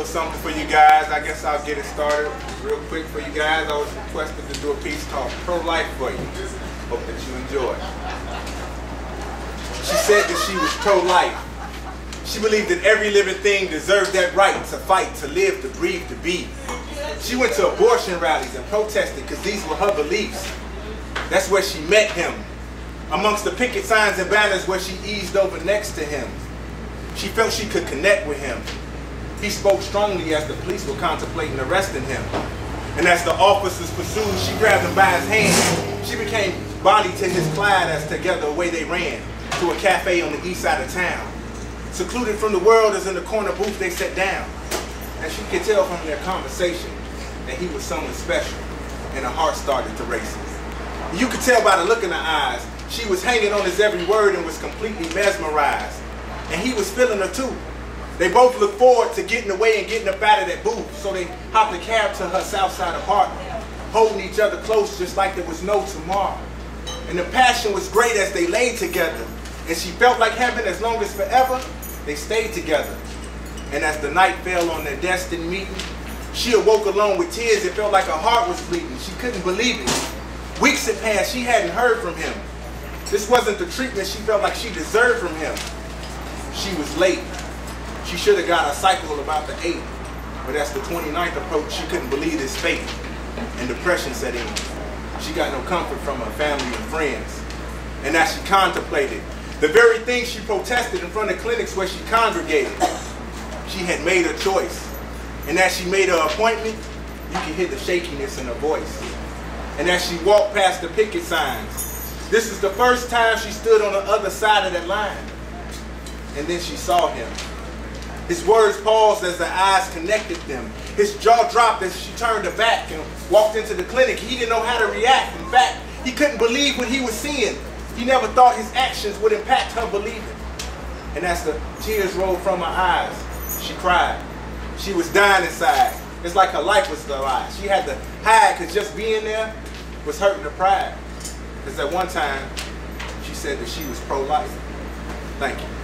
little something for you guys. I guess I'll get it started real quick for you guys. I was requested to do a piece called Pro-Life for you. Hope that you enjoy. She said that she was pro-life. She believed that every living thing deserved that right to fight, to live, to breathe, to be. She went to abortion rallies and protested because these were her beliefs. That's where she met him, amongst the picket signs and banners where she eased over next to him. She felt she could connect with him. He spoke strongly as the police were contemplating arresting him. And as the officers pursued, she grabbed him by his hand. She became Bonnie to his Clyde as together away they ran to a cafe on the east side of town. Secluded from the world as in the corner booth they sat down. And she could tell from their conversation that he was someone special, and her heart started to race. You could tell by the look in her eyes, she was hanging on his every word and was completely mesmerized. And he was feeling her too. They both looked forward to getting away and getting up out of that booth, so they hopped a cab to her south side apartment, holding each other close just like there was no tomorrow. And the passion was great as they laid together, and she felt like heaven as long as forever they stayed together. And as the night fell on their destined meeting, she awoke alone with tears. It felt like her heart was bleeding. She couldn't believe it. Weeks had passed, she hadn't heard from him. This wasn't the treatment she felt like she deserved from him. She was late. She should have got a cycle about the 8th. But as the 29th approached, she couldn't believe his fate. And depression set in. She got no comfort from her family and friends. And as she contemplated the very thing she protested in front of clinics where she congregated, she had made her choice. And as she made her appointment, you could hear the shakiness in her voice. And as she walked past the picket signs, this is the first time she stood on the other side of that line. And then she saw him. His words paused as her eyes connected them. His jaw dropped as she turned her back and walked into the clinic. He didn't know how to react. In fact, he couldn't believe what he was seeing. He never thought his actions would impact her believing. And as the tears rolled from her eyes, she cried. She was dying inside. It's like her life was a lie. She had to hide because just being there was hurting her pride. Because at one time, she said that she was pro-life. Thank you.